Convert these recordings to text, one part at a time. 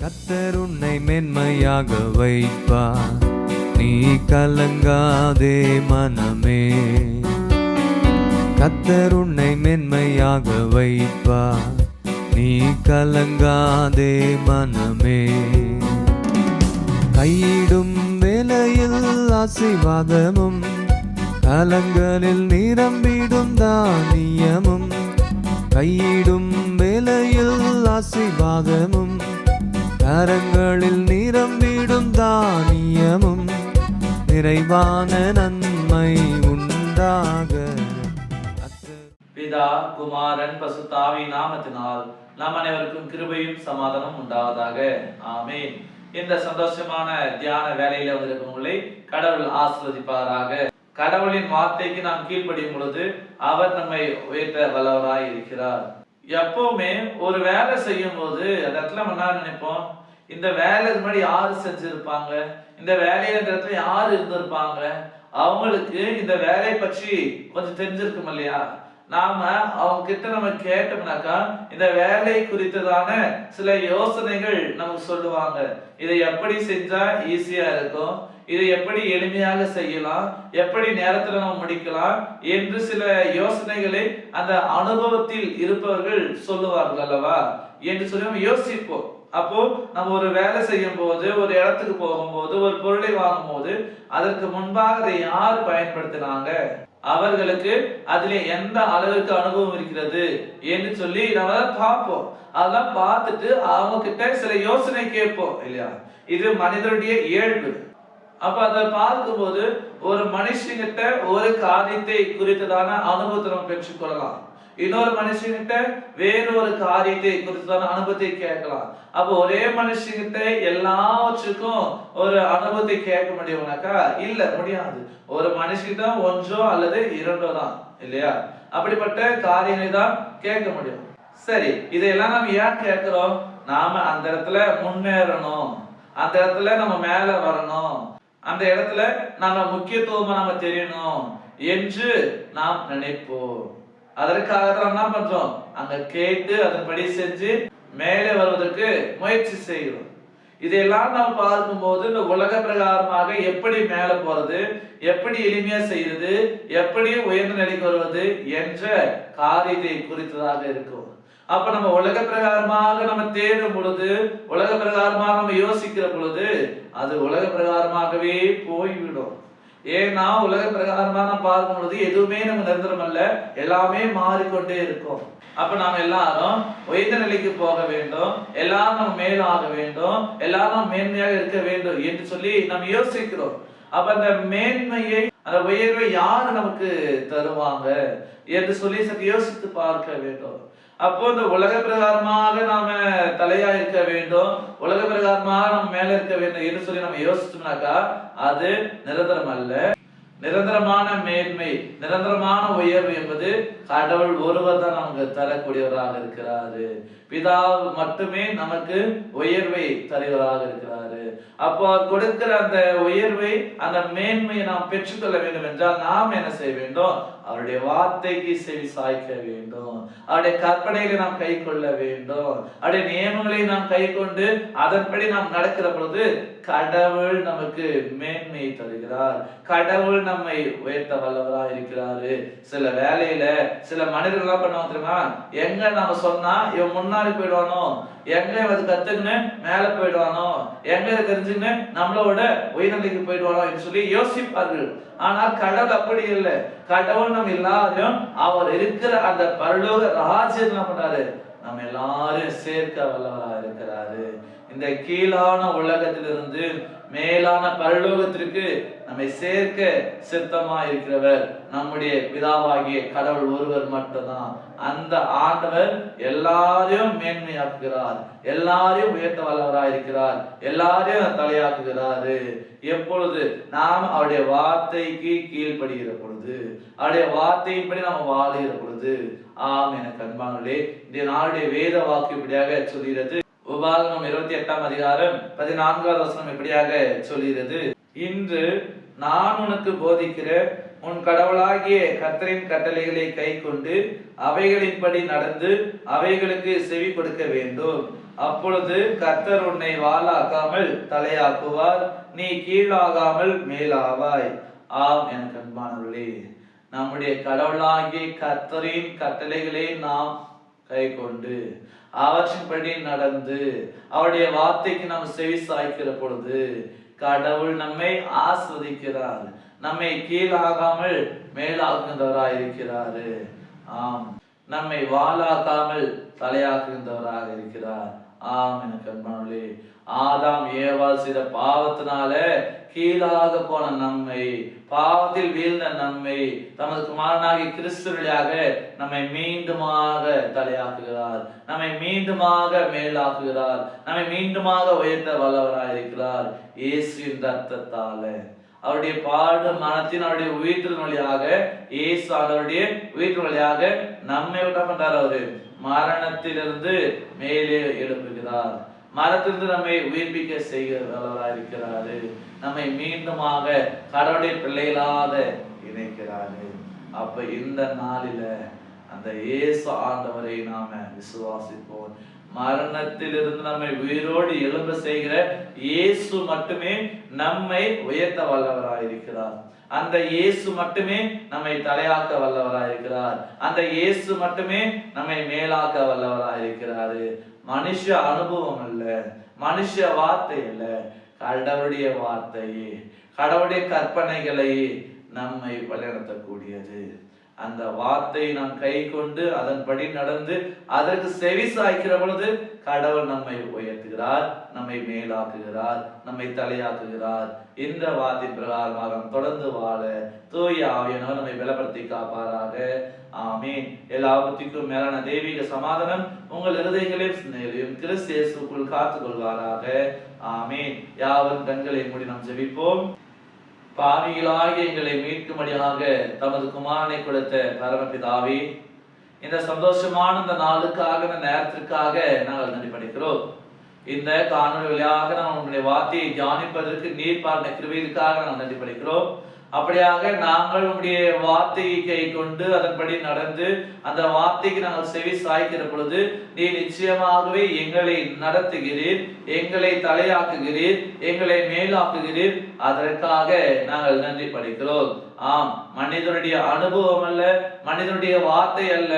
கர்த்தர் உன்னை மென்மையாக வைப்பார், நீ கலங்காதே மனமே. கர்த்தர் உன்னை மென்மையாக வைப்பார், நீ கலங்காதே மனமே. கையிடும் வேளையில் ஆசீர்வாதமும், கலங்களில் நிரம்பிடும் தானியமும். கையிடும் வேளையில் ஆசீர்வாதமும், கரங்களில் நிரம்பிடும் தானியமும். நிறைவான நன்மை உண்டாக. பிதா, குமாரன், பசுத்தாவியின் நாமத்தினால் நாம் அனைவருக்கும் கிருபையும் சமாதானம் உண்டாவதாக. ஆமென். இந்த சந்தோஷமான தியான வேலையில வந்திருக்கவங்களை கடவுள் ஆசீர்வதிப்பாராக. கடவுளின் வார்த்தைக்கு நாம் கீழ்ப்படியும் பொழுது அவர் நம்மை உயர்த்த வல்லவராய் இருக்கிறார். எப்பவுமே ஒரு வேலை செய்யும் போது அந்த இடத்துல நம்ம என்ன நினைப்போம், இந்த வேலை முன்னாடி யாரு செஞ்சிருப்பாங்க, இந்த வேலையில இந்த இடத்துல யாரு இருந்திருப்பாங்க, அவங்களுக்கு இந்த வேலையை பற்றி கொஞ்சம் தெரிஞ்சிருக்கும் இல்லையா. நாம அவங்க கிட்ட நம்ம கேட்டோம்னாக்கா இந்த வேலை குறித்ததான சில யோசனைகள் நமக்கு சொல்லுவாங்க. இதை எப்படி செஞ்சா ஈஸியா இருக்கும், இதை எப்படி எளிமையாக செய்யலாம், எப்படி நேரத்துல நம்ம முடிக்கலாம் என்று சில யோசனைகளை அந்த அனுபவத்தில் இருப்பவர்கள் சொல்லுவார்கள் அல்லவா என்று சொல்லி நம்ம யோசிப்போம். அப்போ நம்ம ஒரு வேலை செய்யும் போது, ஒரு இடத்துக்கு போகும்போது, ஒரு பொருளை வாங்கும் போது அதற்கு முன்பாக அதை யார் பயன்படுத்தினாங்க, அவர்களுக்கு அதிலே எந்த அளவுக்கு அனுபவம் இருக்கிறது என்று சொல்லி நம்ம பார்ப்போம். அதெல்லாம் பார்த்துட்டு அவங்க கிட்ட சில யோசனை கேட்போம் இல்லையா. இது மனிதனுடைய இயல்பு. அப்ப அதை பார்க்கும்போது ஒரு மனுஷங்கிட்ட ஒரு காரியத்தை குறித்ததான அனுபவத்தை நம்ம பெற்றுக்கொள்ளலாம், இன்னொரு மனுஷங்கிட்ட வேறொரு காரியத்தை குறித்ததான அனுபவத்தை கேட்கலாம். அப்போ ஒரே மனுஷங்கிட்ட எல்லாவற்றுக்கும் ஒரு அனுபவத்தை கேட்க முடியும்னாக்கா இல்ல, முடியாது. ஒரு மனுஷங்கிட்ட ஒன்றோ அல்லது இரண்டோ தான் இல்லையா, அப்படிப்பட்ட காரியங்களை தான் கேட்க முடியும். சரி, இதையெல்லாம் நம்ம ஏன் கேட்கிறோம், நாம அந்த இடத்துல முன்னேறணும், அந்த இடத்துல நம்ம மேல வரணும், அந்த இடத்துல நம்ம முக்கியத்துவமா நம்ம தெரியணும் என்று நாம் நினைப்போம். அதற்காக தான் என்ன பண்றோம், அங்க கேட்டு அதன்படி செஞ்சு மேலே வருவதற்கு முயற்சி செய்கிறோம். இதையெல்லாம் நாம் பார்க்கும்போது இந்த உலக பிரகாரமாக எப்படி மேல போறது, எப்படி எளிமையா செய்யறது, எப்படி உயர்ந்த நிலைக்கு வருவது என்ற காரியத்தை குறித்ததாக இருக்கும். அப்ப நம்ம உலக பிரகாரமாக நம்ம தேடும் பொழுது, உலக பிரகாரமாக நம்ம யோசிக்கிற பொழுது அது உலக பிரகாரமாகவே போய்விடும். ஏன்னா உலக பிரகாரமா நம்ம பார்க்கும் பொழுது எதுவுமே நம்ம நிரந்தரம் அல்ல, எல்லாமே மாறிக்கொண்டே இருக்கும். அப்ப நாம எல்லாரும் உயர்ந்த நிலைக்கு போக வேண்டும், எல்லாரும் நம்ம மேல ஆக வேண்டும், எல்லாரும் மேன்மையாக இருக்க வேண்டும் என்று சொல்லி நம்ம யோசிக்கிறோம். அப்ப அந்த மேன்மையை, அந்த உயர்வை யாரு நமக்கு தருவாங்க என்று சொல்லி சற்று யோசித்து பார்க்க வேண்டும். அப்போ இந்த உலக பிரகாரமாக நாம தலையா இருக்க வேண்டும், உலக பிரகாரமாக நம்ம மேல இருக்க வேண்டும் என்று சொல்லி நம்ம யோசிச்சோம்னாக்கா அது நிரந்தரம் அல்ல. நிரந்தரமான மேன்மை, நிரந்தரமான உயர்வு என்பது கடவுள் ஒருவர் தான் நமக்கு தரக்கூடியவராக இருக்கிறாரு. பிதா மட்டுமே நமக்கு உயர்வை தருவராக இருக்கிறாரு. அப்போ அவர் கொடுக்கிற அந்த உயர்வை, அந்த மேன்மையை நாம் பெற்றுக்கொள்ள வேண்டும் என்றால் நாம் என்ன செய்ய வேண்டும், அவருடைய வார்த்தைக்கு செவி சாய்க்க வேண்டும், அவருடைய கற்பனைகளை நாம் கை கொள்ள வேண்டும், அவருடைய நியமங்களை நாம் கை கொண்டு அதன்படி நாம் நடக்கிற பொழுது கடவுள் நமக்கு மேன்மையை தருகிறார், கடவுள் நம்மை உயர்த்த வல்லவராக இருக்கிறாரு. சில வேலையில சில மனிதர்கள் என்ன பண்ணுவாங்க தெரியுமா, எங்க நம்ம சொன்னா இவன் முன்னாடி போயிடுவானோ, எங்க அது கத்துக்குன்னு மேல போயிடுவானோ, எங்க தெரிஞ்சுன்னு நம்மளோட உயர்நிலைக்கு போயிடுவானோ என்று சொல்லி யோசிப்பார்கள். ஆனா கடவுள் அப்படி இல்லை. கடவுள் நம்ம எல்லாரையும் அவர் இருக்கிற அந்த பரலோக ராஜ்யம் என்ன பண்றாரு, நம்ம எல்லாரையும் சேர்க்க வல்லவராக இருக்கிறாரு. இந்த கீழான உலகத்திலிருந்து மேலான பரலோகத்திற்கு நம்மை சேர்க்க சித்தமா இருக்கிறவர் நம்முடைய பிதாவாகிய கடவுள் ஒருவர் மட்டும்தான். அந்த ஆண்டவர் எல்லாரையும் மேன்மையாக்குகிறார், எல்லாரையும் உயர்த்த வல்லவராக இருக்கிறார், எல்லாரையும் தலையாக்குகிறாரு. எப்பொழுது நாம் அவருடைய வார்த்தைக்கு கீழ்ப்படுகிற பொழுது, அவருடைய வார்த்தையின்படி நாம் வாழுகிற பொழுது. ஆம் எனக்கு அன்பானவர்களே, இந்த நாளுடைய வேத வாக்கு இப்படியாக சொல்கிறது. உபாகமம் 28ஆம் அதிகாரம் 14வது வசனம் இப்படியாக சொல்கிறது, இன்று நான் உனக்கு போதிக்கிற உன் கடவுளாகிய கர்த்தரின் கட்டளைகளை கை கொண்டு அவைகளின்படி நடந்து அவைகளுக்கு செவி கொடுக்க வேண்டும். அப்பொழுது கர்த்தர் உன்னை வாளாக்காமல் தலையாக்குவார், நீ கீழாகாமல் மேலாவாய். ஆம் எனக்கு அன்பானவர்களே, நம்முடைய கடவுளாகிய கர்த்தரின் கட்டளைகளை நாம் கை கொண்டு அவற்றின்படி நடந்து அவருடைய வார்த்தைக்கு நாம் செவி சாய்க்கிற பொழுது கடவுள் நம்மை ஆஸ்வதிக்கிறார், நம்மை கீழாகாமல் மேலாக்குகின்றவராய் இருக்கிறாரு. ஆம், நம்மை வாளாக்காமல் தலையாக்குகின்றவராக இருக்கிறார். ஆம் எனக்கு அன்பானவர்களே, ஆதாம் ஏவாள் செய்த பாவத்தினால கீழாக போன நம்மை, பாவத்தில் வீழ்ந்த நம்மை தமது குமாரனாகிய கிறிஸ்து வழியாக நம்மை மீண்டுமாக தலையாக்குகிறார், நம்மை மீண்டுமாக மேலாக்குகிறார், நம்மை மீண்டுமாக உயர்த்த வல்லவராக இருக்கிறார். இயேசுவின் ரத்தத்தால, அவருடைய பாடு மனத்தின் அவருடைய உயிர்த்தின் வழியாக, இயேசு அவருடைய உயிர்த்தின் வழியாக நம்மை விட்ட பண்றார். அவரு மரணத்திலிருந்து மேலே எழுப்புகிறார், மரத்திலிருந்து நம்மை உயிர்ப்பிக்க செய்கிறவராக இருக்கிறாரு, நம்மை மீண்டுமாக கடவுளுடைய பிள்ளைகளாக இணைக்கிறாரு. அப்ப இந்த நாளில அந்த இயேசு ஆண்டவரை நாம விசுவாசிப்போம். மரணத்திலிருந்து நம்மை உயிரோடு எழும்ப செய்கிற இயேசு மட்டுமே நம்மை உயர்த்த வல்லவராக இருக்கிறார். அந்த இயேசு மட்டுமே நம்மை தலையாக்க வல்லவராக இருக்கிறார். அந்த இயேசு மட்டுமே நம்மை மேலாக்க வல்லவராக இருக்கிறாரு. மனுஷ அனுபவம் அல்ல, மனுஷ வார்த்தை அல்ல, கடவுளுடைய வார்த்தையே, கடவுளுடைய கற்பனைகளை நம்மை வழிநடத்தக்கூடியது. அந்த வார்த்தையை நாம் கை கொண்டு அதன்படி நடந்து அதற்கு செவி சாய்க்கிற பொழுது கடவுள் நம்மை உயர்த்துகிறார், நம்மை மேலாக்குகிறார், நம்மை தலையாக்குகிறார். இந்த வார்த்தை பிரகாரமாக தொடர்ந்து வாழ தூய ஆவியானவர் நம்மை பலப்படுத்தி காப்பாராக. ஆமீன். எல்லா ஆபத்துக்கும் மேலான தெய்வீக சமாதானம் உங்கள் இருதயங்களையும் சிந்தைகளையும் கிறிஸ்து இயேசுவுக்குள் காத்துக் கொள்வாராக. ஆமீன். யாவரும் கண்களை மூடி நாம் ஜெபிப்போம். பாவிகளாகிய எங்களை மீட்கும்படியாக தமது குமாரனை கொடுத்த பரமபிதாவே, இந்த சந்தோஷமான இந்த நாளுக்காக, இந்த நேரத்திற்காக நாங்கள் நன்றி படைக்கிறோம். இந்த காணொலி வழியாக நாம் உங்களுடைய வார்த்தையை தியானிப்பதற்கு நீர் பாருங்க கிருபைக்காக நாங்கள் நன்றி படைக்கிறோம். அப்படியாக நாங்கள் உங்களுடைய வார்த்தையை கை கொண்டு அதன்படி நடந்து அந்த வார்த்தைக்கு நாங்கள் செவி சாய்க்கிற பொழுது நீ நிச்சயமாகவே எங்களை நடத்துகிறீர், எங்களை தலையாக்குகிறீர், எங்களை மேலாக்குகிறீர். அதற்காக நாங்கள் நன்றி படைக்கிறோம். ஆம், மனிதனுடைய அனுபவம் அல்ல, மனிதனுடைய வார்த்தை அல்ல,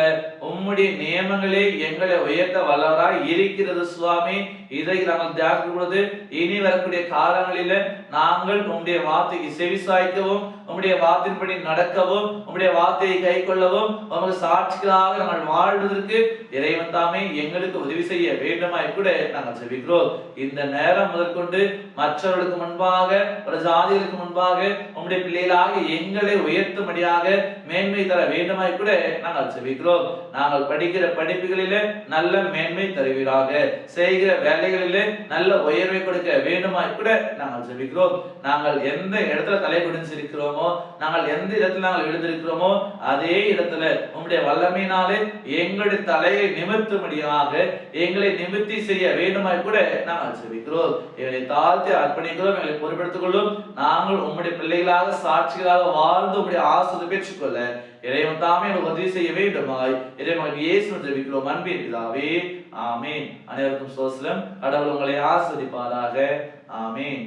உம்முடைய நியமங்களே எங்களை உயர்த்த வல்லவராய் இருக்கிறது சுவாமி. இதை நாங்கள் தியானிக்கும் பொழுது இனி வரக்கூடிய காலங்களில நாங்கள் உம்முடைய வார்த்தைக்கு செவி சாய்க்கவும், உம்முடைய வார்த்தையின்படி நடக்கவும், உம்முடைய வார்த்தையை கை கொள்ளவும், உமக்கு சாட்சிகளாக நாங்கள் வாழ்வதற்கு இறைவன் தாமே எங்களுக்கு உதவி செய்ய வேண்டுமாய் கூட நாங்கள் ஜெபிக்கிறோம். இந்த நேரம் முதற்கொண்டு மற்றவர்களுக்கு முன்பாக, ஒரு ஜாதிகளுக்கு முன்பாக உம்முடைய பிள்ளைகளாக எங்களை உயர்த்தும்படியாக மேன்மை தர வேண்டுமாய் கூட நாங்கள் ஜெபிக்கிறோம். நாங்கள் படிக்கிற படிப்புகளிலே நல்ல மேன்மை தருவீராக, செய்கிற வேலைகளிலே நல்ல உயர்வை கொடுக்க வேண்டுமாய் கூட நாங்கள் ஜெபிக்கிறோம். நாங்கள் எந்த இடத்துல தலை குடிஞ்சிருக்கிறோமோ, நாங்கள் எந்த இடத்துல நாங்கள் எழுந்திருக்கிறோமோ அதே இடத்துல உம்முடைய வல்லமையினாலே எங்களுடைய தலையை நிமிர்த்தும்படியாக எங்களை நிமிர்த்தி செய்ய வேண்டுமாய் கூட நாங்கள் ஜெபிக்கிறோம். எங்களை தாழ்த்தி அர்ப்பணிக்கிறோம், எங்களை பொறுப்பெடுத்துக் கொள்ளும். நாங்கள் உம்முடைய பிள்ளைகளாக சாட்சிகளாக வாழ்ந்து உம்முடைய ஆசீர்வாதத்தை பெற்றுக்கொள்ள இறைவன் தாமே உதவி செய்ய வேண்டுமாய் இறைவன் இயேசுவின் ஜெபிக்கிறோம் அன்பின் பிதாவே. ஆமீன். அனைவருக்கும் சோஸ்லம். கடவுள் உங்களை ஆசீர்வதிப்பாராக. ஆமீன்.